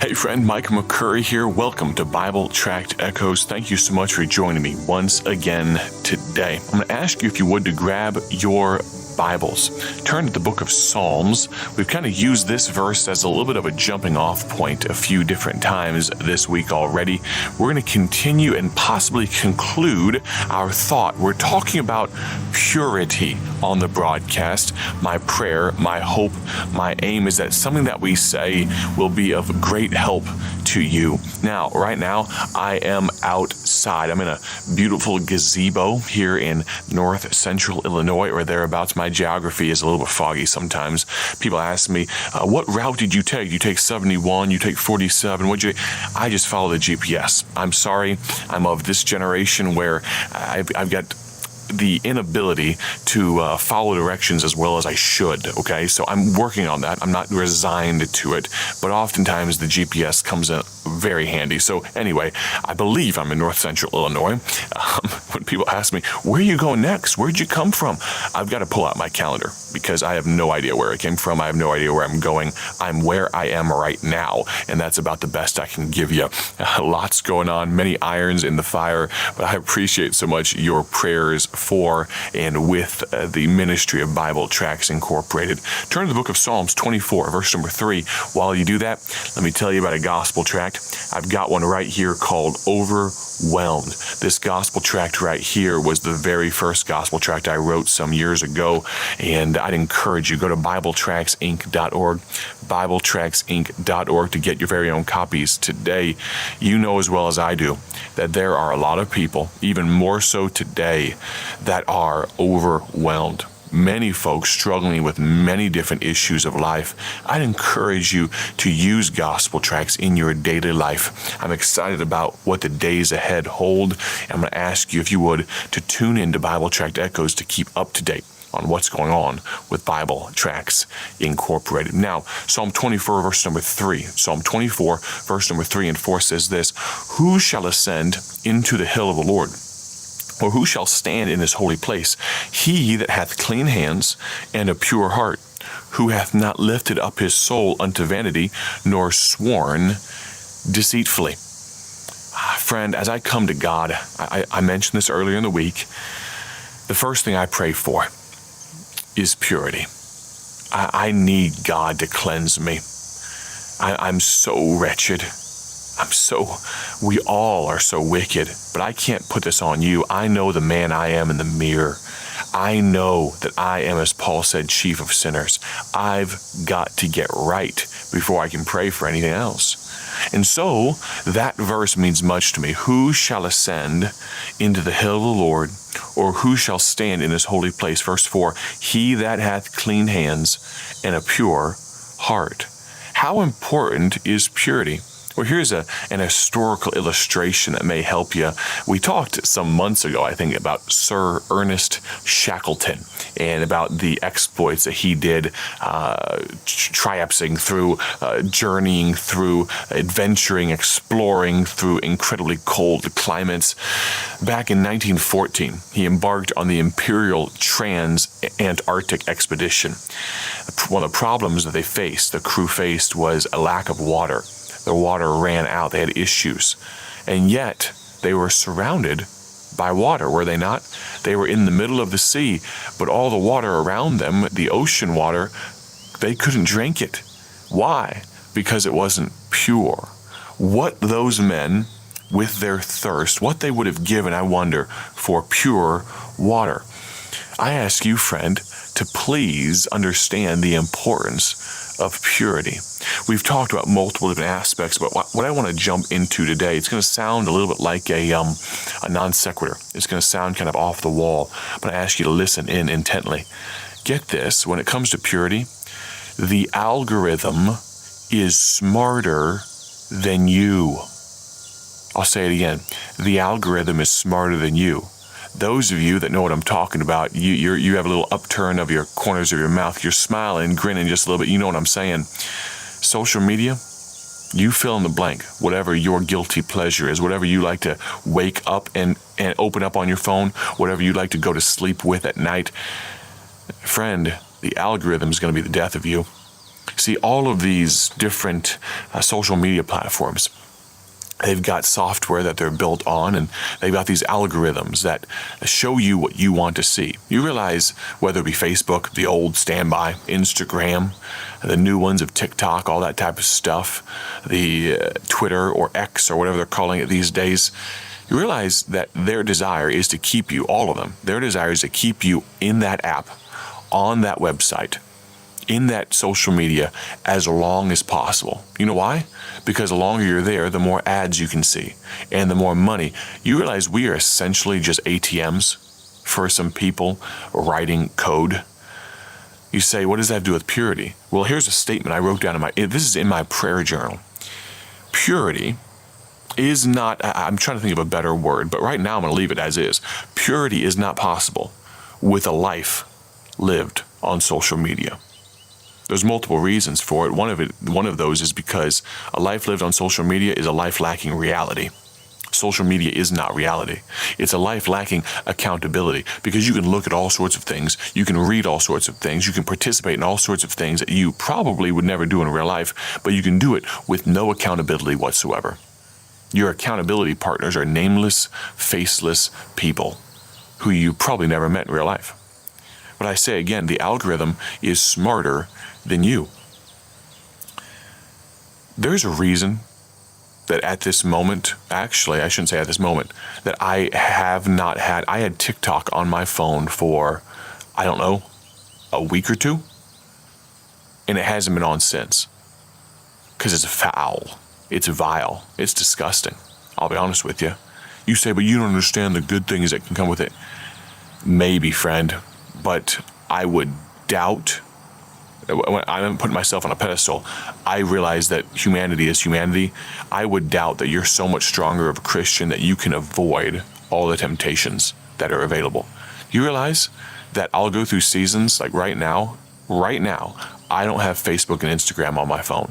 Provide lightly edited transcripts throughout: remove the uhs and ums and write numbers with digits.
Hey friend, Mike McCurry here. Welcome to Bible Tract Echoes. Thank you so much for joining me once again today. I'm going to ask you if you would to grab your Bibles. Turn to the book of Psalms. We've kind of used this verse as a little bit of a jumping off point a few different times this week already. We're going to continue and possibly conclude our thought. We're talking about purity on the broadcast. My prayer, my hope, my aim is that something that we say will be of great help to you. Now, right now, I am outside. I'm in a beautiful gazebo here in north central Illinois or thereabouts. My geography is a little bit foggy sometimes. People ask me, what route did you take? You take 71, you take 47, what'd you take? I just follow the GPS. I'm sorry, I'm of this generation where I've got the inability to follow directions as well as I should, okay? So I'm working on that. I'm not resigned to it, but oftentimes the GPS comes in very handy. So anyway, I believe I'm in north central Illinois. When people ask me, where are you going next? Where'd you come from? I've got to pull out my calendar because I have no idea where I came from. I have no idea where I'm going. I'm where I am right now, and that's about the best I can give you. Lots going on, many irons in the fire, but I appreciate so much your prayers for and with the ministry of Bible Tracts Incorporated. Turn to the book of Psalms 24, verse number 3. While you do that, let me tell you about a gospel tract. I've got one right here called Overwhelmed. This gospel tract right here was the very first gospel tract I wrote some years ago, and I'd encourage you, go to BibleTractsInc.org, BibleTractsInc.org to get your very own copies today. You know as well as I do that there are a lot of people, even more so today, that are overwhelmed. Many folks struggling with many different issues of life. I'd encourage you to use gospel tracts in your daily life. I'm excited about what the days ahead hold. I'm going to ask you, if you would, to tune into Bible Tract Echoes to keep up to date on what's going on with Bible Tracts Incorporated. Now, Psalm 24, verse number 3. Psalm 24, verse number 3 and 4 says this: Who shall ascend into the hill of the Lord? Or who shall stand in his holy place? He that hath clean hands and a pure heart, who hath not lifted up his soul unto vanity, nor sworn deceitfully. Friend, as I come to God, I mentioned this earlier in the week, the first thing I pray for is purity. I need God to cleanse me. I'm so wretched. We all are so wicked, but I can't put this on you. I know the man I am in the mirror. I know that I am, as Paul said, chief of sinners. I've got to get right before I can pray for anything else. And so that verse means much to me. Who shall ascend into the hill of the Lord, or who shall stand in his holy place? Verse 4, he that hath clean hands and a pure heart. How important is purity? Well, here's an historical illustration that may help you. We talked some months ago, I think, about Sir Ernest Shackleton and about the exploits that he did, triumphing through, journeying through, adventuring, exploring through incredibly cold climates. Back in 1914, he embarked on the Imperial Trans-Antarctic Expedition. One of the problems that the crew faced, was a lack of water. The water ran out. They had issues. And yet, they were surrounded by water, were they not? They were in the middle of the sea, but all the water around them, the ocean water, they couldn't drink it. Why? Because it wasn't pure. What those men, with their thirst, what they would have given, I wonder, for pure water. I ask you, friend, to please understand the importance of purity. We've talked about multiple different aspects, but what I want to jump into today, it's going to sound a little bit like a non sequitur. It's going to sound kind of off the wall, but I ask you to listen in intently. Get this, when it comes to purity, the algorithm is smarter than you. I'll say it again. The algorithm is smarter than you. Those of you that know what I'm talking about, you have a little upturn of your corners of your mouth. You're smiling, grinning just a little bit. You know what I'm saying. Social media, you fill in the blank. Whatever your guilty pleasure is, whatever you like to wake up and open up on your phone, whatever you like to go to sleep with at night. Friend, the algorithm is going to be the death of you. See, all of these different social media platforms, they've got software that they're built on, and they've got these algorithms that show you what you want to see. You realize whether it be Facebook, the old standby, Instagram, the new ones of TikTok, all that type of stuff, the Twitter or X or whatever they're calling it these days, you realize that their desire is to keep you, all of them, their desire is to keep you in that app, on that website, in that social media as long as possible. You know why? Because the longer you're there, the more ads you can see and the more money. You realize we are essentially just ATMs for some people writing code. You say, what does that have to do with purity? Well, here's a statement I wrote down this is in my prayer journal. Purity is not, I'm trying to think of a better word, but right now I'm going to leave it as is. Purity is not possible with a life lived on social media. There's multiple reasons for it. One of those is because a life lived on social media is a life lacking reality. Social media is not reality. It's a life lacking accountability, because you can look at all sorts of things, you can read all sorts of things, you can participate in all sorts of things that you probably would never do in real life, but you can do it with no accountability whatsoever. Your accountability partners are nameless, faceless people who you probably never met in real life. But I say again, the algorithm is smarter than you. There's a reason that at this moment, actually, I shouldn't say at this moment, that I had TikTok on my phone for, I don't know, a week or two, and it hasn't been on since. Because it's foul, it's vile, it's disgusting. I'll be honest with you. You say, but you don't understand the good things that can come with it. Maybe, friend, but I would doubt. I'm putting myself on a pedestal. I realize that humanity is humanity. I would doubt that you're so much stronger of a Christian that you can avoid all the temptations that are available. You realize that I'll go through seasons like right now, I don't have Facebook and Instagram on my phone.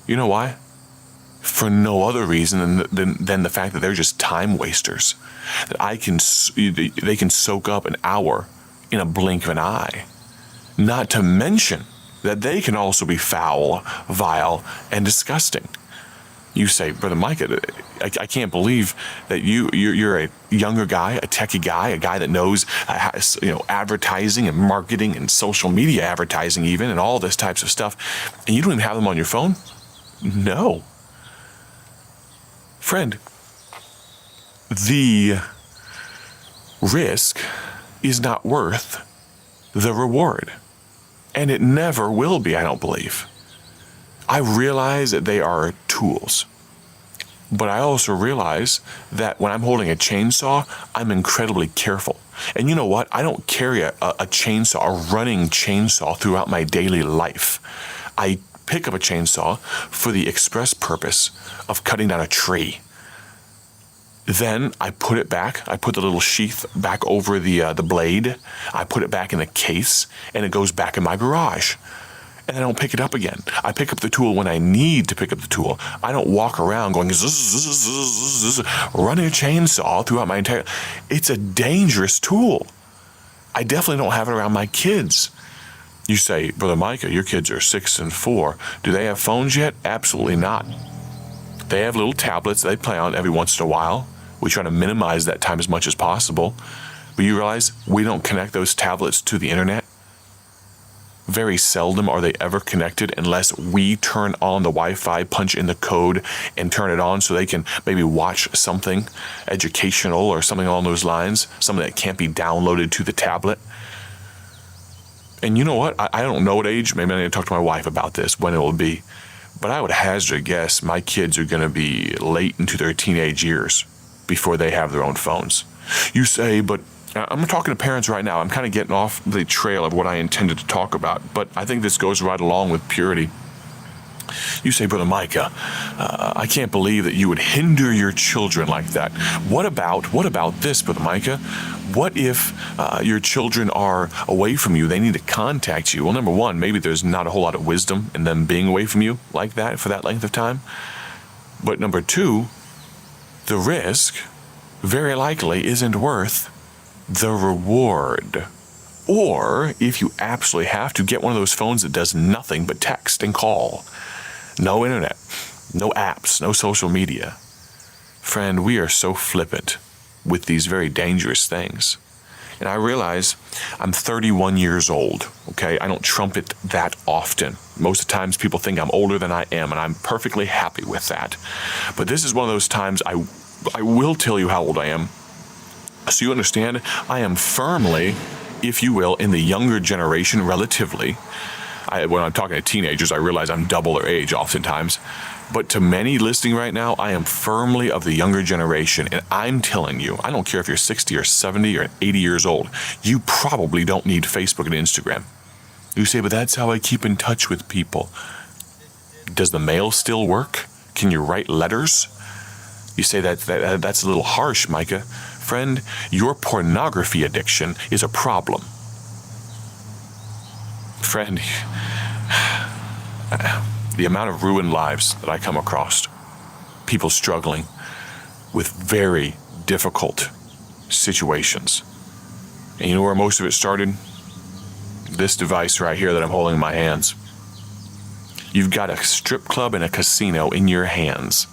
You know why? For no other reason than the fact that they're just time wasters. That they can soak up an hour in a blink of an eye. Not to mention that they can also be foul, vile, and disgusting. You say, Brother Micah, I can't believe that you're a younger guy, a techie guy, a guy that knows advertising and marketing and social media advertising even and all this types of stuff, and you don't even have them on your phone? No. Friend, the risk is not worth the reward. And it never will be, I don't believe. I realize that they are tools. But I also realize that when I'm holding a chainsaw, I'm incredibly careful. And you know what? I don't carry a chainsaw, a running chainsaw throughout my daily life. I pick up a chainsaw for the express purpose of cutting down a tree. Then I put it back. I put the little sheath back over the blade. I put it back in the case, and it goes back in my garage. And I don't pick it up again. I pick up the tool when I need to pick up the tool. I don't walk around going running a chainsaw throughout my entire. It's a dangerous tool. I definitely don't have it around my kids. You say, Brother Micah, your kids are 6 and 4. Do they have phones yet? Absolutely not. They have little tablets they play on every once in a while. We try to minimize that time as much as possible. But you realize we don't connect those tablets to the internet. Very seldom are they ever connected unless we turn on the Wi-Fi, punch in the code, and turn it on so they can maybe watch something educational or something along those lines, something that can't be downloaded to the tablet. And you know what? I don't know what age. Maybe I need to talk to my wife about this, when it will be. But I would hazard a guess my kids are going to be late into their teenage years before they have their own phones. You say, but I'm talking to parents right now. I'm kind of getting off the trail of what I intended to talk about, but I think this goes right along with purity. You say, Brother Micah, I can't believe that you would hinder your children like that. What about this, Brother Micah? What if your children are away from you? They need to contact you. Well, number one, maybe there's not a whole lot of wisdom in them being away from you like that for that length of time. But number two, the risk very likely isn't worth the reward. Or if you absolutely have to, get one of those phones that does nothing but text and call. No internet, no apps, no social media. Friend, we are so flippant with these very dangerous things. And I realize I'm 31 years old, okay? I don't trumpet that often. Most of the times people think I'm older than I am, and I'm perfectly happy with that. But this is one of those times I will tell you how old I am. So you understand, I am firmly, if you will, in the younger generation relatively. When I'm talking to teenagers, I realize I'm double their age oftentimes. But to many listening right now, I am firmly of the younger generation. And I'm telling you, I don't care if you're 60 or 70 or 80 years old, you probably don't need Facebook and Instagram. You say, but that's how I keep in touch with people. Does the mail still work? Can you write letters? You say that's a little harsh, Micah. Friend, your pornography addiction is a problem. Friend, the amount of ruined lives that I come across, people struggling with very difficult situations. And you know where most of it started? This device right here that I'm holding in my hands. You've got a strip club and a casino in your hands.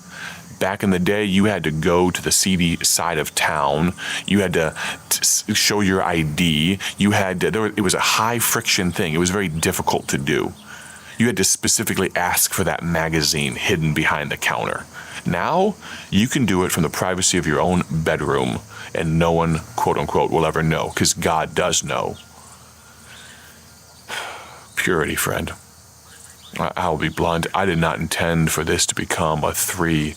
Back in the day, you had to go to the seedy side of town. You had to show your ID. It was a high friction thing. It was very difficult to do. You had to specifically ask for that magazine hidden behind the counter. Now, you can do it from the privacy of your own bedroom, and no one, quote unquote, will ever know, because God does know. Purity, friend. I'll be blunt. I did not intend for this to become a 3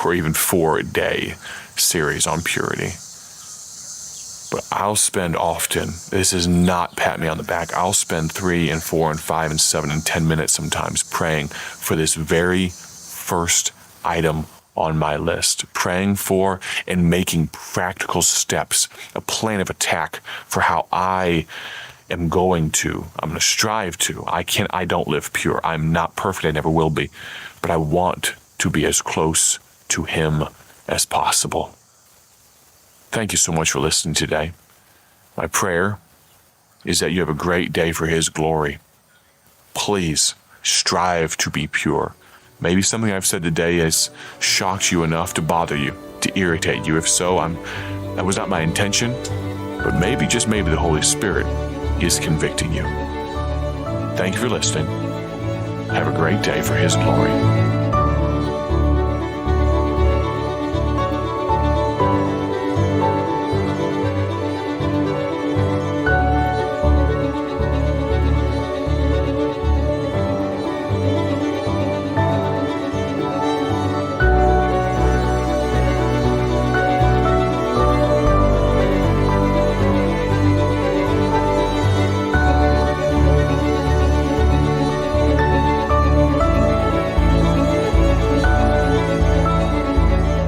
or even 4 day series on purity. But I'll spend often, this is not pat me on the back, I'll spend 3 and 4 and 5 and 7 and 10 minutes sometimes praying for this very first item on my list, praying for and making practical steps, a plan of attack for how I'm going to strive to. I don't live pure. I'm not perfect. I never will be. But I want to be as close to Him as possible. Thank you so much for listening today. My prayer is that you have a great day for His glory. Please strive to be pure. Maybe something I've said today has shocked you enough to bother you, to irritate you. If so, that was not my intention, but maybe, just maybe, the Holy Spirit is convicting you. Thank you for listening. Have a great day for His glory.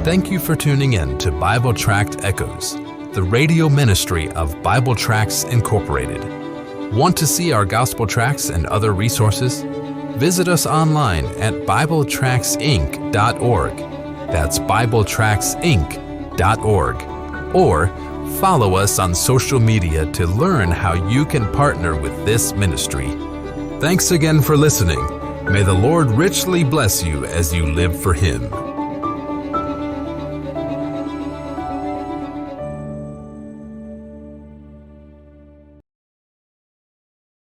Thank you for tuning in to Bible Tract Echoes, the radio ministry of Bible Tracts Incorporated. Want to see our gospel tracts and other resources? Visit us online at BibleTractsInc.org. That's BibleTractsInc.org. Or follow us on social media to learn how you can partner with this ministry. Thanks again for listening. May the Lord richly bless you as you live for Him.